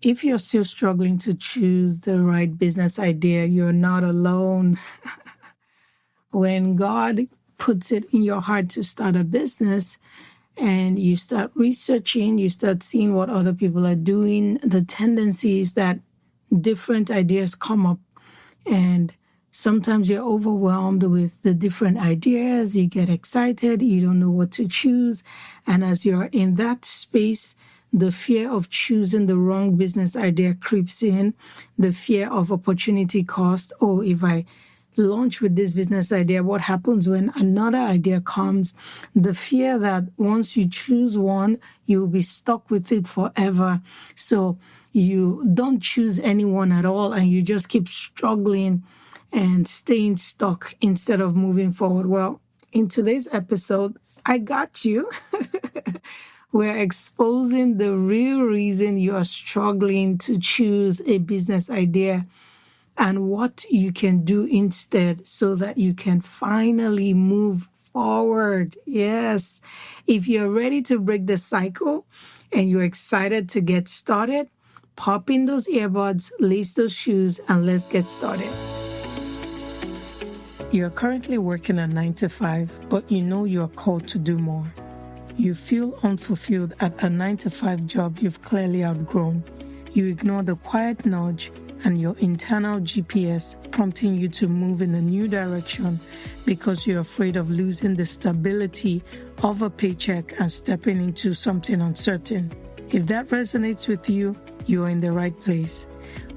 If you're still struggling to choose the right business idea, you're not alone. When God puts it in your heart to start a business and you start researching, you start seeing what other people are doing, the tendencies that different ideas come up, and sometimes you're overwhelmed with the different ideas. You get excited. You don't know what to choose. And as you're in that space, the fear of choosing the wrong business idea creeps in, the fear of opportunity cost. Oh, if I launch with this business idea, what happens when another idea comes? The fear that once you choose one, you'll be stuck with it forever. So you don't choose anyone at all, and you just keep struggling and staying stuck instead of moving forward. Well, in today's episode, I got you. We're exposing the real reason you are struggling to choose a business idea and what you can do instead so that you can finally move forward. Yes. If you're ready to break the cycle and you're excited to get started, pop in those earbuds, lace those shoes, and let's get started. You're currently working a 9-to-5, but you know you're called to do more. You feel unfulfilled at a 9-to-5 job you've clearly outgrown. You ignore the quiet nudge and your internal GPS prompting you to move in a new direction because you're afraid of losing the stability of a paycheck and stepping into something uncertain. If that resonates with you, you're in the right place.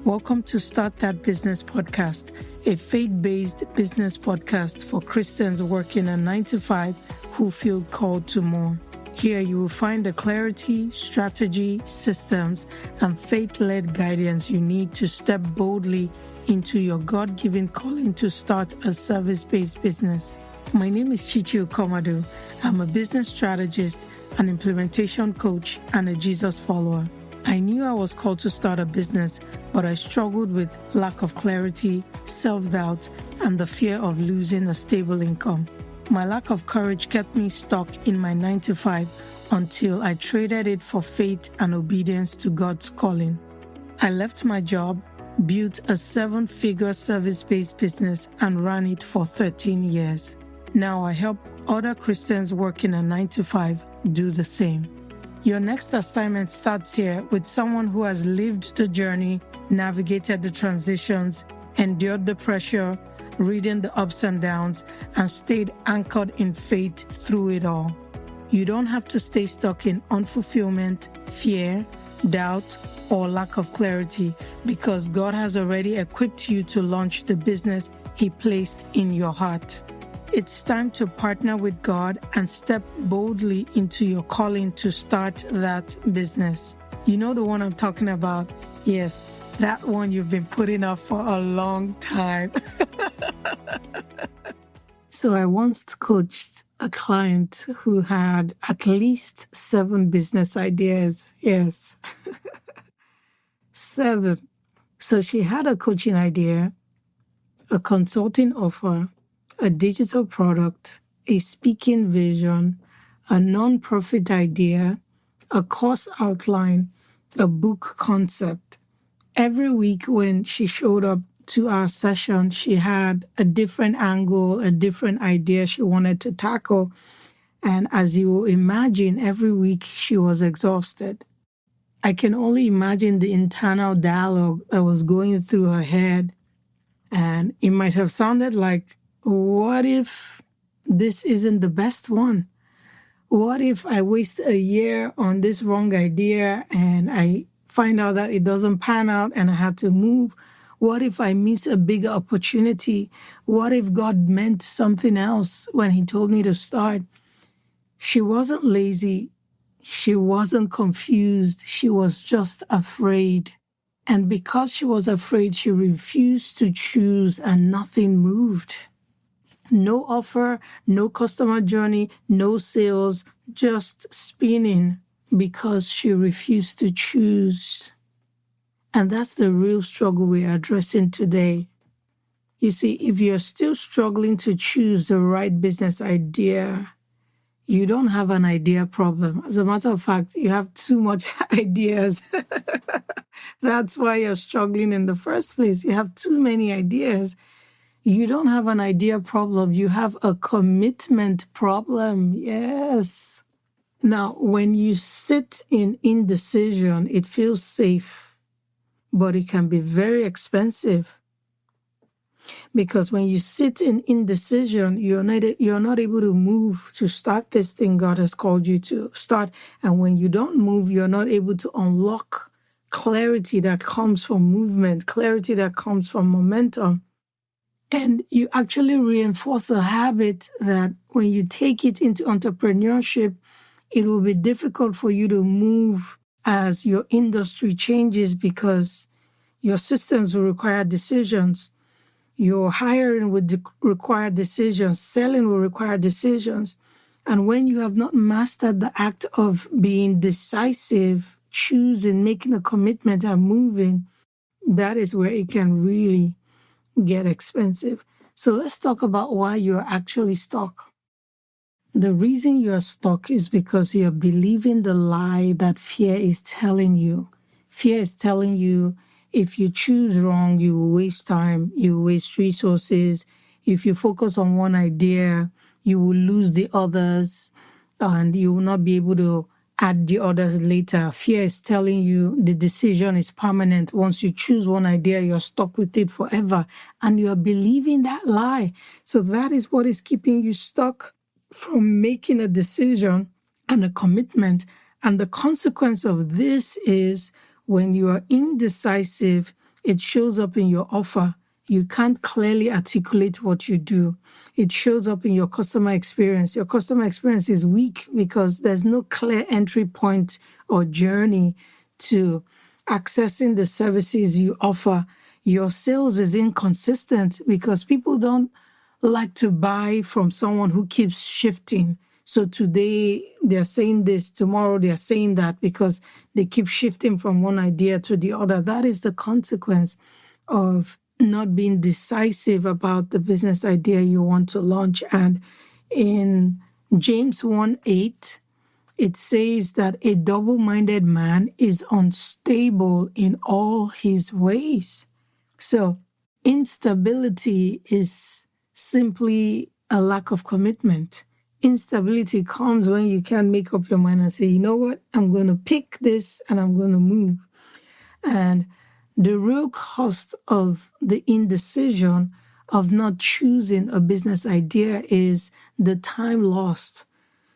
Welcome to Start That Business Podcast, a faith-based business podcast for Christians working a 9-to-5 who feel called to more. Here you will find the clarity, strategy, systems, and faith-led guidance you need to step boldly into your God-given calling to start a service-based business. My name is Chichi Okomadu. I'm a business strategist, an implementation coach, and a Jesus follower. I knew I was called to start a business, but I struggled with lack of clarity, self-doubt, and the fear of losing a stable income. My lack of courage kept me stuck in my 9-to-5 until I traded it for faith and obedience to God's calling. I left my job, built a 7-figure service-based business, and ran it for 13 years. Now I help other Christians working a 9-to-5 do the same. Your next assignment starts here with someone who has lived the journey, navigated the transitions, endured the pressure, reading the ups and downs, and stayed anchored in faith through it all. You don't have to stay stuck in unfulfillment, fear, doubt, or lack of clarity because God has already equipped you to launch the business He placed in your heart. It's time to partner with God and step boldly into your calling to start that business. You know the one I'm talking about? Yes, that one you've been putting off for a long time. So I once coached a client who had at least 7 business ideas. Yes, 7. So she had a coaching idea, a consulting offer, a digital product, a speaking vision, a non-profit idea, a course outline, a book concept. Every week when she showed up to our session, she had a different angle, a different idea she wanted to tackle. And as you will imagine, every week she was exhausted. I can only imagine the internal dialogue that was going through her head. And it might have sounded like, what if this isn't the best one? What if I waste a year on this wrong idea and I find out that it doesn't pan out and I have to move? What if I miss a bigger opportunity? What if God meant something else when He told me to start? She wasn't lazy. She wasn't confused. She was just afraid. And because she was afraid, she refused to choose and nothing moved. No offer, no customer journey, no sales, just spinning because she refused to choose. And that's the real struggle we are addressing today. You see, if you're still struggling to choose the right business idea, you don't have an idea problem. As a matter of fact, you have too much ideas. That's why you're struggling in the first place. You have too many ideas. You don't have an idea problem. You have a commitment problem. Yes. Now, when you sit in indecision, it feels safe, but it can be very expensive. Because when you sit in indecision, you're not able to move to start this thing God has called you to start. And when you don't move, you're not able to unlock clarity that comes from movement, clarity that comes from momentum. And you actually reinforce a habit that when you take it into entrepreneurship, it will be difficult for you to move as your industry changes because your systems will require decisions. Your hiring would require decisions. Selling will require decisions. And when you have not mastered the act of being decisive, choosing, making a commitment and moving, that is where it can really get expensive. So let's talk about why you're actually stuck. The reason you're stuck is because you're believing the lie that fear is telling you. Fear is telling you if you choose wrong, you will waste time, you will waste resources. If you focus on one idea, you will lose the others and you will not be able to add the others later. Fear is telling you the decision is permanent. Once you choose one idea, you're stuck with it forever. And you're believing that lie. So that is what is keeping you stuck from making a decision and a commitment. And the consequence of this is when you are indecisive, it shows up in your offer. You can't clearly articulate what you do. It shows up in your customer experience. Your customer experience is weak because there's no clear entry point or journey to accessing the services you offer. Your sales is inconsistent because people don't like to buy from someone who keeps shifting. So today they're saying this, tomorrow they're saying that because they keep shifting from one idea to the other. That is the consequence of not being decisive about the business idea you want to launch. And in James 1:8, it says that a double-minded man is unstable in all his ways. So instability is simply a lack of commitment. Instability comes when you can't make up your mind and say, you know what, I'm going to pick this and I'm going to move. And the real cost of the indecision of not choosing a business idea is the time lost.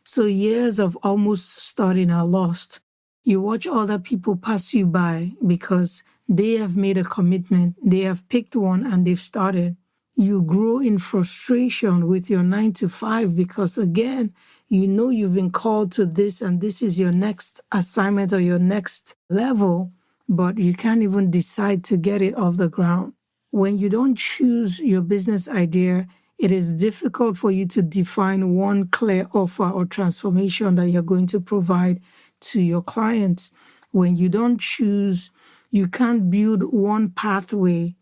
So years of almost starting are lost. You watch other people pass you by because they have made a commitment, they have picked one and they've started. You grow in frustration with your 9 to 5 because, again, you know you've been called to this and this is your next assignment or your next level, but you can't even decide to get it off the ground. When you don't choose your business idea, it is difficult for you to define one clear offer or transformation that you're going to provide to your clients. When you don't choose, you can't build one pathway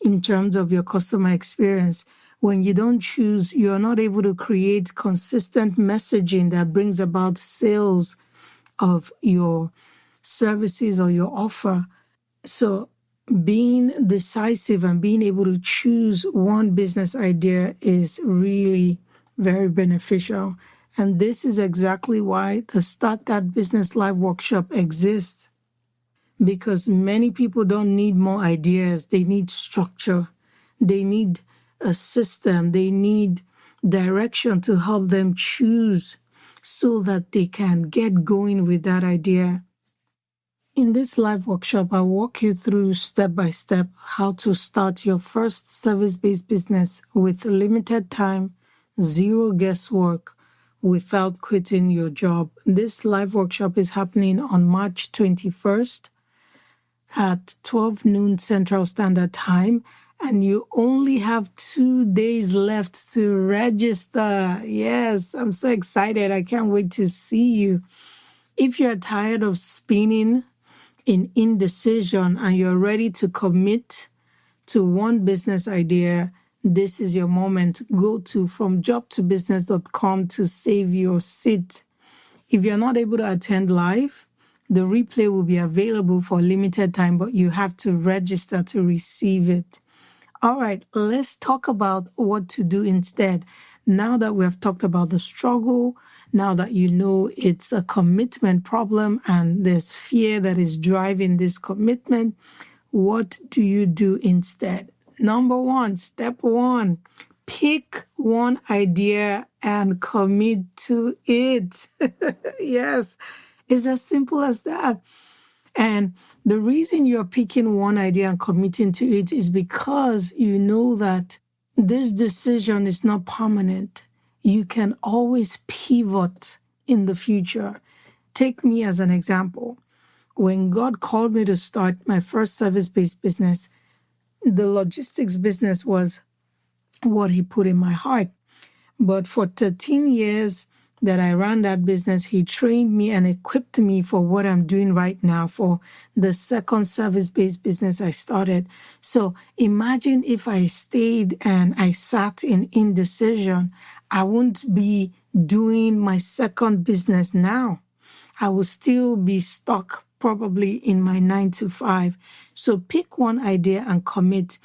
in terms of your customer experience. When you don't choose, you're not able to create consistent messaging that brings about sales of your services or your offer. So being decisive and being able to choose one business idea is really very beneficial. And this is exactly why the Start That Business Live workshop exists. Because many people don't need more ideas. They need structure. They need a system. They need direction to help them choose so that they can get going with that idea. In this live workshop, I'll walk you through step by step how to start your first service-based business with limited time, zero guesswork, without quitting your job. This live workshop is happening on March 21st at 12 noon Central Standard Time, and you only have 2 days left to register. Yes, I'm so excited. I can't wait to see you. If you're tired of spinning in indecision and you're ready to commit to one business idea, this is your moment. Go to fromjobtobusiness.com to save your seat. If you're not able to attend live, The replay will be available for a limited time, but you have to register to receive it. All right, let's talk about what to do instead. Now that we have talked about the struggle, now that you know it's a commitment problem and there's fear that is driving this commitment, what do you do instead? Number one, step one, pick one idea and commit to it. Yes, it's as simple as that. And the reason you're picking one idea and committing to it is because you know that this decision is not permanent. You can always pivot in the future. Take me as an example. When God called me to start my first service-based business, the logistics business was what He put in my heart. But for 13 years that I ran that business, He trained me and equipped me for what I'm doing right now, for the second service-based business I started. So imagine if I stayed and I sat in indecision, I wouldn't be doing my second business now. I will still be stuck probably in my 9 to 5. So pick one idea and commit.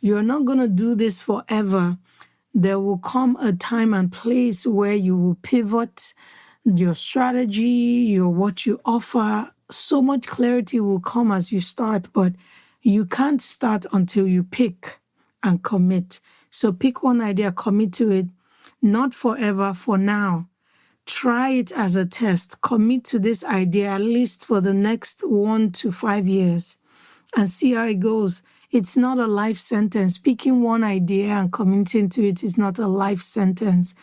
You're not going to do this forever. There will come a time and place where you will pivot your strategy, what you offer. So much clarity will come as you start, but you can't start until you pick and commit. So pick one idea, commit to it, not forever, for now. Try it as a test. Commit to this idea at least for the next 1 to 5 years and see how it goes. It's not a life sentence. Picking one idea and committing to it is not a life sentence.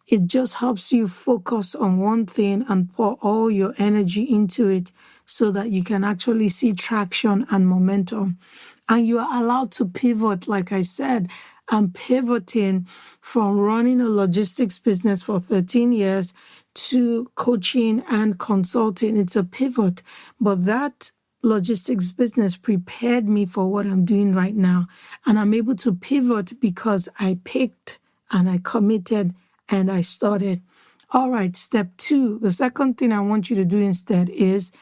It just helps you focus on one thing and pour all your energy into it so that you can actually see traction and momentum. And you are allowed to pivot, like I said. I'm pivoting from running a logistics business for 13 years to coaching and consulting. It's a pivot, but that logistics business prepared me for what I'm doing right now. And I'm able to pivot because I picked and I committed and I started. All right, step 2. The second thing I want you to do instead is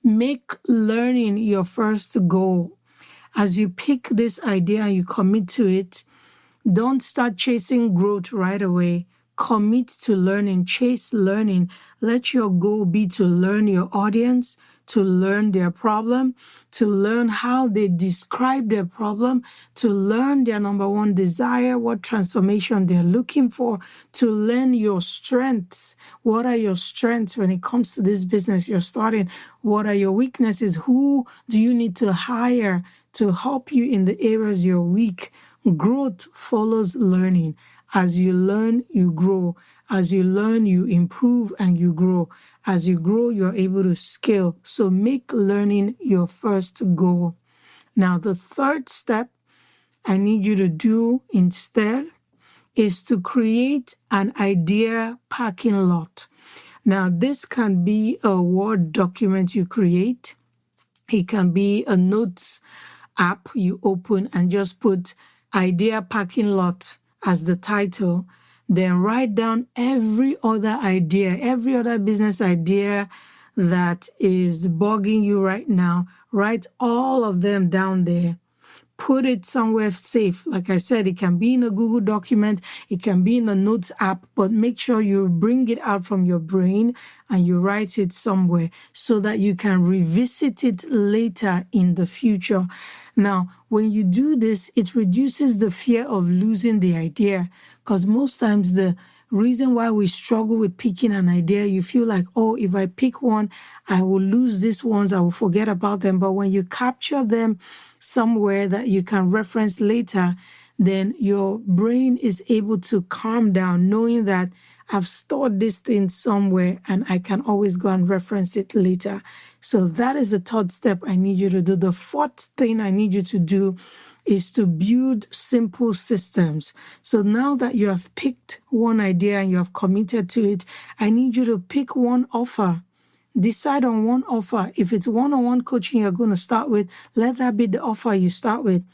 make learning your first goal. As you pick this idea and you commit to it, don't start chasing growth right away. Commit to learning, chase learning. Let your goal be to learn your audience, to learn their problem, to learn how they describe their problem, to learn their number one desire, what transformation they're looking for, to learn your strengths. What are your strengths when it comes to this business you're starting? What are your weaknesses? Who do you need to hire to help you in the areas you're weak? Growth follows learning. As you learn, you grow. As you learn, you improve and you grow. As you grow, you're able to scale. So make learning your first goal. Now, the third step I need you to do instead is to create an idea parking lot. Now, this can be a Word document you create. It can be a notes app you open and just put idea parking lot as the title, then write down every other idea, every other business idea that is bugging you right now. Write all of them down there. Put it somewhere safe. Like I said, it can be in a Google document, it can be in a notes app, but make sure you bring it out from your brain and you write it somewhere so that you can revisit it later in the future. Now, when you do this, it reduces the fear of losing the idea, because most times the reason why we struggle with picking an idea, you feel like, oh, if I pick one, I will lose these ones, I will forget about them. But when you capture them somewhere that you can reference later, then your brain is able to calm down, knowing that I've stored this thing somewhere and I can always go and reference it later. So that is the third step I need you to do. The fourth thing I need you to do is to build simple systems. So now that you have picked one idea and you have committed to it, I need you to pick one offer. Decide on one offer. If it's one-on-one coaching you're going to start with, let that be the offer you start with.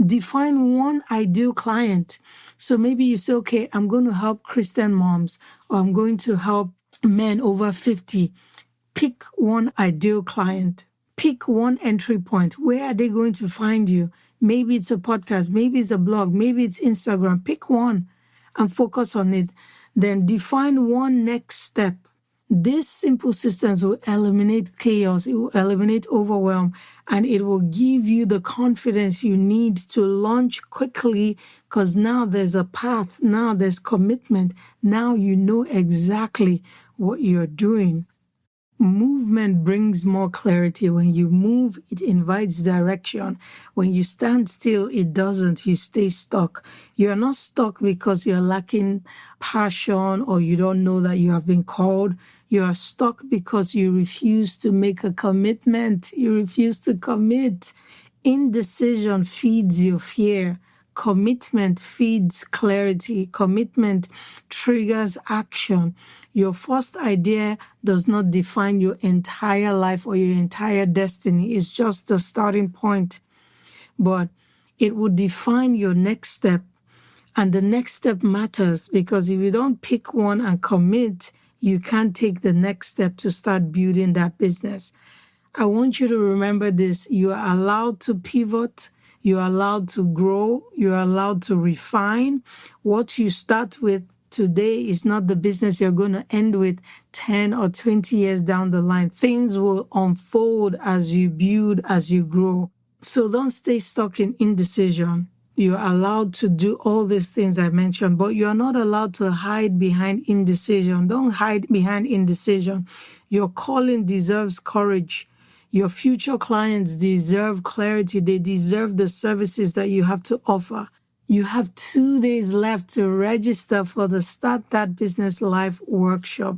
Define one ideal client. So maybe you say, okay, I'm going to help Christian moms, or I'm going to help men over 50. Pick one ideal client. Pick one entry point. Where are they going to find you? Maybe it's a podcast, maybe it's a blog, maybe it's Instagram. Pick one and focus on it. Then define one next step. These simple systems will eliminate chaos, it will eliminate overwhelm, and it will give you the confidence you need to launch quickly because now there's a path, now there's commitment, now you know exactly what you're doing. Movement brings more clarity. When you move, it invites direction. When you stand still, it doesn't. You stay stuck. You're not stuck because you're lacking passion or you don't know that you have been called. You are stuck because you refuse to make a commitment. You refuse to commit. Indecision feeds your fear. Commitment feeds clarity. Commitment triggers action. Your first idea does not define your entire life or your entire destiny. It's just the starting point. But it will define your next step. And the next step matters because if you don't pick one and commit, you can't take the next step to start building that business. I want you to remember this. You are allowed to pivot. You are allowed to grow. You are allowed to refine. What you start with today is not the business you're going to end with 10 or 20 years down the line. Things will unfold as you build, as you grow. So don't stay stuck in indecision. You're allowed to do all these things I mentioned, but you're not allowed to hide behind indecision. Don't hide behind indecision. Your calling deserves courage. Your future clients deserve clarity. They deserve the services that you have to offer. You have 2 days left to register for the Start That Business Live workshop.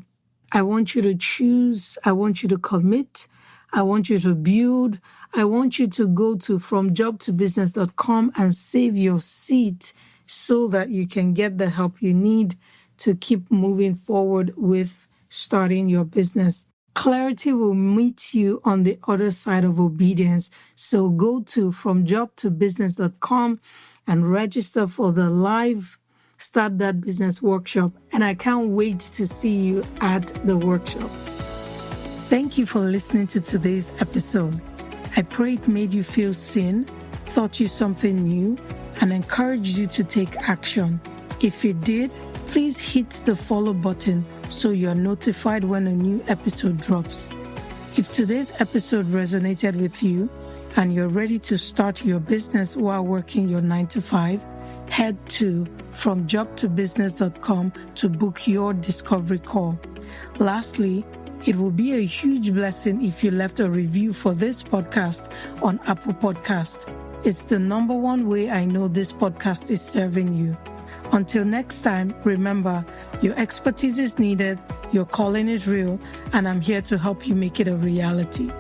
I want you to choose. I want you to commit. I want you to build. I want you to go to fromjobtobusiness.com and save your seat so that you can get the help you need to keep moving forward with starting your business. Clarity will meet you on the other side of obedience. So go to fromjobtobusiness.com and register for the live Start That Business workshop. And I can't wait to see you at the workshop. Thank you for listening to today's episode. I pray it made you feel seen, taught you something new, and encouraged you to take action. If it did, please hit the follow button so you're notified when a new episode drops. If today's episode resonated with you and you're ready to start your business while working your 9-to-5, head to fromjobtobusiness.com to book your discovery call. Lastly, it will be a huge blessing if you left a review for this podcast on Apple Podcasts. It's the number one way I know this podcast is serving you. Until next time, remember, your expertise is needed, your calling is real, and I'm here to help you make it a reality.